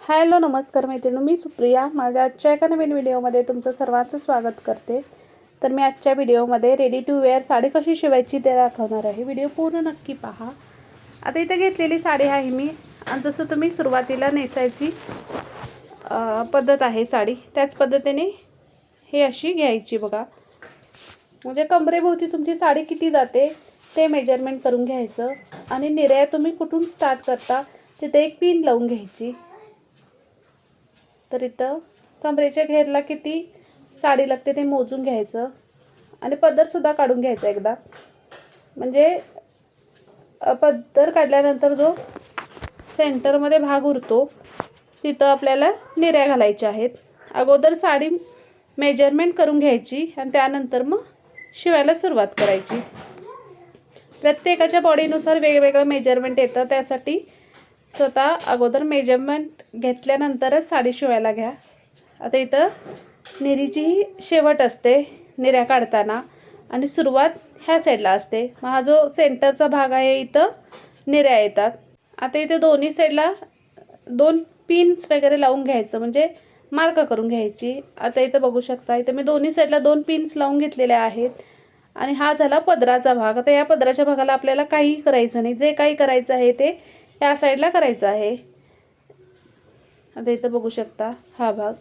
Hello नमस्कार मैत्रिणी, मी सुप्रिया. माझ्या आजच्या एका नवीन व्हिडिओमध्ये तुमचं सर्वांचं स्वागत करते. तर मी आजच्या व्हिडिओमध्ये रेडी टू वेअर साडी कशी शिवायची ते दाखवणार आहे. व्हिडिओ पूर्ण नक्की पहा. आता इथे घेतलेली साडी आहे मी, आणि जसं तुम्ही सुरुवातीला नेसायची पद्धत आहे साडी, त्याच पद्धतीने हे अशी घ्यायची बघा. म्हणजे कमरेभोवती तुमची साडी किती जाते ते मेजरमेंट करून घ्यायचं, आणि निर्या तुम्ही कुठून स्टार्ट करता तिथे एक पिन लावून घ्यायची. तर इथं कमरेच्या घेरला किती साडी लागते ते मोजून घ्यायचं, आणि पदरसुद्धा काढून घ्यायचा एकदा. म्हणजे पदर काढल्यानंतर जो सेंटरमध्ये भाग उरतो तिथं आपल्याला निर्या घालायच्या आहेत. अगोदर साडी मेजरमेंट करून घ्यायची आणि त्यानंतर मग शिवायला सुरुवात करायची. प्रत्येकाच्या बॉडीनुसार वेगवेगळं मेजरमेंट येतं, त्यासाठी स्वतः अगोदर मेजरमेंट घेतल्यानंतरच साडी शिवायला घ्या. आता इथं निरीची शेवट असते निर्या काढताना, आणि सुरुवात ह्या साईडला असते. मग हा जो सेंटरचा भाग आहे इथं निर्या येतात. आता इथे दोन्ही साईडला 2 पिन्स वगैरे लावून घ्यायचं, म्हणजे मार्क करून घ्यायची. आता इथं बघू शकता, इथं मी दोन्ही साईडला 2 पिन्स लावून घेतलेल्या आहेत. आणि हा झाला पदराचा भाग. आता या पदराच्या भागाला आपल्याला काहीही करायचं नाही, जे काही करायचं आहे ते या साईडला करायचं आहे. आता इथं बघू शकता हा भाग.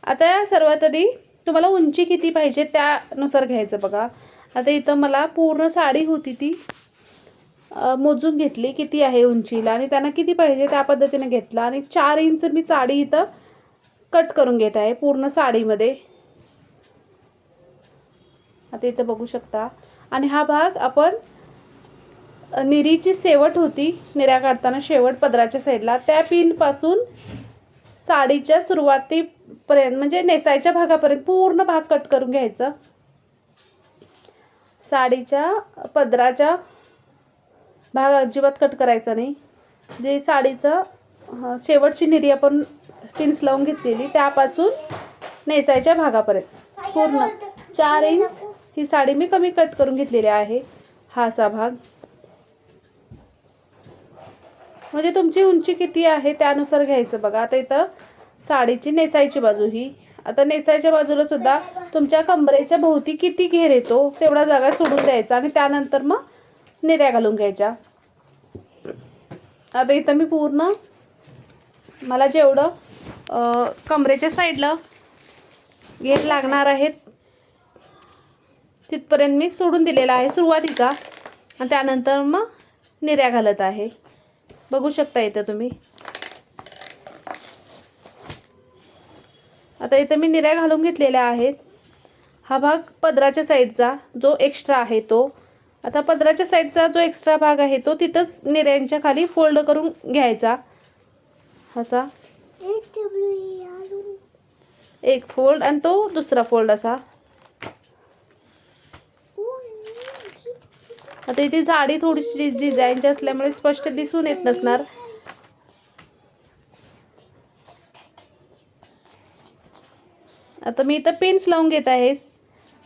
आता सर्वात आधी तुम्हाला उंची किती पाहिजे त्यानुसार घ्यायचं बघा. आता इथं मला पूर्ण साडी होती ती मोजून घेतली किती आहे उंचीला, आणि त्यांना किती पाहिजे त्या पद्धतीने घेतला, आणि 4 इंच मी साडी इथं कट करून घेत आहे पूर्ण साडीमध्ये. आता इथं बघू शकता. आणि हा भाग आपण निरीची शेवट होती, निर्या काढताना शेवट पदराच्या साईडला, त्या पिनपासून साडीच्या सुरुवातीपर्यंत म्हणजे नेसायच्या भागापर्यंत पूर्ण भाग कट करून घ्यायचा. साडीच्या पदराच्या भाग अजिबात कट करायचा नाही. जे साडीचं शेवटची निरी आपण पिन्स लावून घेतलेली त्यापासून नेसायच्या भागापर्यंत पूर्ण 4 इंच ही साडी मी कमी कट करून घेतलेली आहे. हा असा भाग, म्हणजे तुमची उंची किती आहे त्यानुसार घ्यायचं बघा. आता इथं साडीची नेसायची बाजू ही. आता नेसायच्या बाजूला सुद्धा तुमच्या कमरेच्या भोवती किती घेर येतो तेवढा जागा सोडून द्यायचा, आणि त्यानंतर मग निर्या घालून घ्यायच्या. आता इथं मी पूर्ण मला जेवढं कमरेच्या साईडला घेर लागणार आहेत तिथपर्यंत मी सोडून दिलेला आहे सुरुवातीचा, आणि त्यानंतर मग निर्या घालत आहे. बघू शकता इथं तुम्ही. आता इथं मी निर्या घालून घेतलेल्या आहेत. हा भाग पदराच्या साईडचा जो एक्स्ट्रा आहे तो. आता पदराच्या साईडचा जो एक्स्ट्रा भाग आहे तो तिथंच निर्यांच्या खाली फोल्ड करून घ्यायचा. असा एक फोल्ड आणि तो दुसरा फोल्ड असा. आता इथे साडी थोडीशी डिझाईनची असल्यामुळे स्पष्ट दिसून येत नसणार. आता मी इथं पिन्स लावून घेत आहे.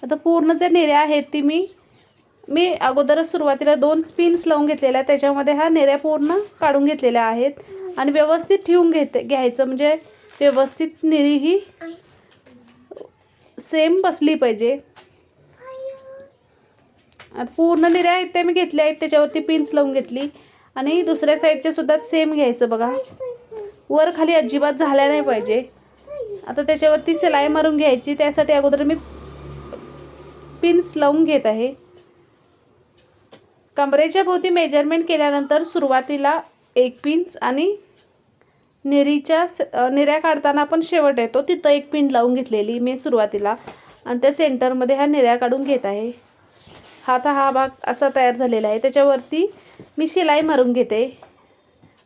आता पूर्ण जे निर्या आहेत ती मी अगोदरच सुरुवातीला 2 पिन्स लावून घेतलेल्या, त्याच्यामध्ये हा निर्या पूर्ण काढून घेतलेल्या आहेत, आणि व्यवस्थित ठेवून घ्यायचं, म्हणजे व्यवस्थित निरी ही सेम बसली पाहिजे. आता पूर्ण निर्या आहेत त्या मी घेतल्या आहेत, त्याच्यावरती पिन्स लावून घेतली, आणि दुसऱ्या साईडचे सुद्धा सेम घ्यायचं बघा. वर खाली अजिबात झाल्या नाही पाहिजे. आता त्याच्यावरती शिलाई मारून घ्यायची, त्यासाठी अगोदर मी पिन्स लावून घेत आहे. कमरेच्या भोवती मेजरमेंट केल्यानंतर सुरुवातीला 1 पिन्स, आणि निर्या काढताना आपण शेवट येतो तिथं 1 पिन लावून घेतलेली मी सुरुवातीला, आणि त्या सेंटरमध्ये हा निर्या काढून घेत आहे. हा भाग असा तयार झालेला आहे. त्याच्यावरती मी शिलाई मारून घेते,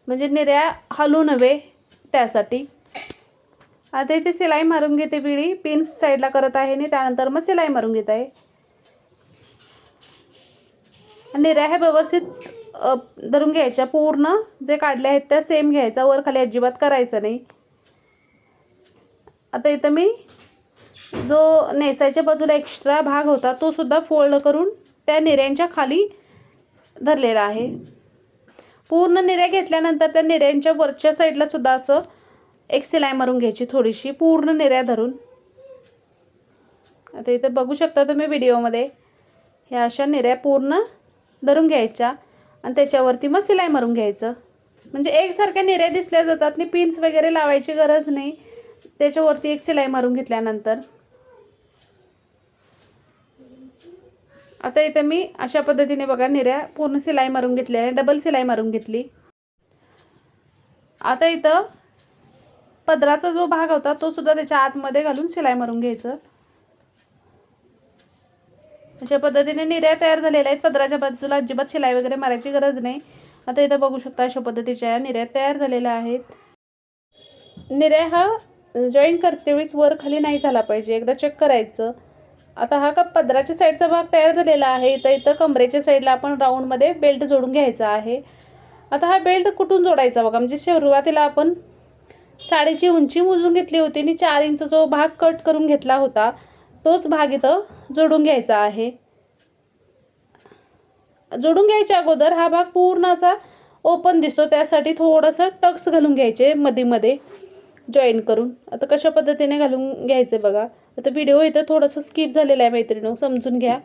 म्हणजे निर्या हलू नये त्यासाठी. आता इथे शिलाई मारून घेते पिढी पिन्स साईडला करत आहे, आणि त्यानंतर मग शिलाई मारून घेत आहे. निर्या हे व्यवस्थित धरून घ्यायच्या. पूर्ण जे काढले आहेत त्या सेम घ्यायचा, वर खाली अजिबात करायचं नाही. आता इथं मी जो नेसायच्या बाजूला एक्स्ट्रा भाग होता तो सुद्धा फोल्ड करून त्या निर्यांच्या खाली धरलेला आहे. पूर्ण निर्या घेतल्यानंतर त्या निर्यांच्या वरच्या साईडला सुद्धा असं एक शिलाई मारून घ्यायची थोडीशी पूर्ण निऱ्या धरून. आता इथं बघू शकता तुम्ही व्हिडिओमध्ये, ह्या अशा निऱ्या पूर्ण धरून घ्यायच्या आणि त्याच्यावरती मग शिलाई मारून घ्यायचं. म्हणजे एकसारख्या निऱ्या दिसल्या जातात आणि पिन्स वगैरे लावायची गरज नाही. त्याच्यावरती एक शिलाई मारून घेतल्यानंतर आता इथे मी अशा पद्धतीने बघा निऱ्या पूर्ण शिलाई मारून घेतल्या आहे, डबल शिलाई मारून घेतली. आता इथं पदराचा जो भाग होता तो सुद्धा त्याच्या आतमध्ये घालून शिलाई मारून घ्यायचं. अशा पद्धतीने निऱ्या तयार झालेल्या आहेत. पदराच्या बाजूला अजिबात शिलाई वगैरे मारायची गरज नाही. आता इथं बघू शकता अशा पद्धतीच्या निऱ्या तयार झालेल्या आहेत. निऱ्या हा जॉईंट करते वेळीच वर खाली नाही झाला पाहिजे, एकदा चेक करायचं. आता हा पदराच्या साईडचा भाग तयार झालेला आहे. इथं कमरेच्या साईडला आपण राऊंडमध्ये बेल्ट जोडून घ्यायचा आहे. आता हा बेल्ट कुठून जोडायचा बघा, म्हणजे सुरुवातीला आपण साडीची उंची मोजून घेतली होती आणि 4 इंच जो भाग कट करून घेतला होता तोच भाग इथं जोडून घ्यायचा आहे. जोडून घ्यायच्या अगोदर हा भाग पूर्ण असा ओपन दिसतो, त्यासाठी थोडंसं टक्स घालून घ्यायचे मध्ये जॉईन करून. आता कशा पद्धतीने घालून घ्यायचे बघा. आता व्हिडिओ इथं थोडंसं स्किप झालेला आहे मैत्रिणींनो, समजून घ्या.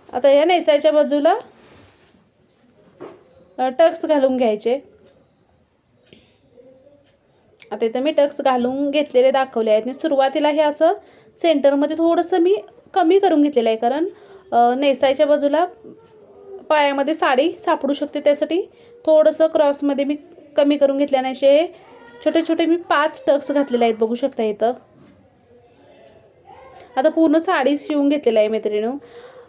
आता या नेसायच्या बाजूला टक्स घालून घ्यायचे. आता इथं मी टक्स घालून घेतलेले दाखवले आहेत आणि सुरुवातीला हे असं सेंटरमध्ये थोडंसं मी कमी करून घेतलेलं आहे, कारण नेसायच्या बाजूला पायामध्ये साडी सापडू शकते, त्यासाठी थोडंसं क्रॉसमध्ये मी कमी करून घेतल्याने असे छोटे छोटे मी 5 टक्स घातलेले आहेत, बघू शकता इथं. आता पूर्ण साडी शिवून घेतलेला आहे मैत्रिणींनो.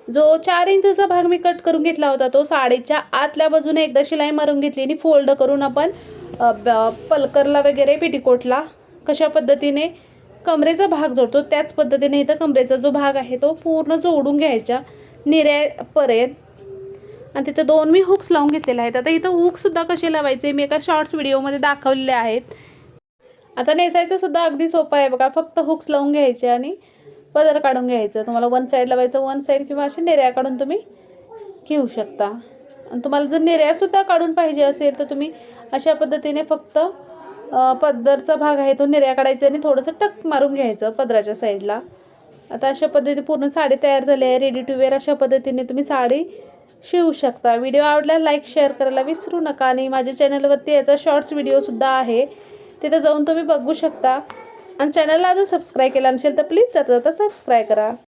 जो 4 इंचचा भाग मी कट करून घेतला होता तो साडीच्या आतल्या बाजूने एकदा शिलाई मारून घेतली आणि फोल्ड करून आपण पलकरला वगैरे पेटीकोटला कशा पद्धतीने कमरेचा भाग जोडतो त्याच पद्धतीने इथं कमरेचा जो भाग आहे तो पूर्ण जोडून घ्यायचा निऱ्यापर्यंत. आणि तिथं 2 मी हुक्स लावून घेतलेले आहेत. आता इथं हुकसुद्धा कसे लावायचे मी एका शॉर्ट्स व्हिडिओमध्ये दाखवलेले आहेत. आता नेसायचं सुद्धा अगदी सोपं आहे बघा, फक्त हुक्स लावून घ्यायचे आणि पदर काढून घ्यायचं. तुम्हाला वन साईड लावायचं वन साईड, किंवा असे निऱ्या काढून तुम्ही घेऊ शकता. आणि तुम्हाला जर निऱ्यासुद्धा काढून पाहिजे असेल तर तुम्ही अशा पद्धतीने फक्त पदरचा भाग आहे तो निऱ्या काढायचा आणि थोडंसं टक मारून घ्यायचं पदराच्या साईडला. आता अशा पद्धतीने पूर्ण साडी तयार झाली आहे, रेडी टू वेअर. अशा पद्धतीने तुम्ही साडी शिवू शकता. व्हिडिओ आवडला लाईक शेअर करायला विसरू नका. आणि माझ्या चॅनलवरती याचा शॉर्ट्स व्हिडिओसुद्धा आहे, तिथं जाऊन तुम्ही बघू शकता. आणि चॅनलला अजून सबस्क्राईब केला नसेल तर प्लीज जाता सबस्क्राईब करा.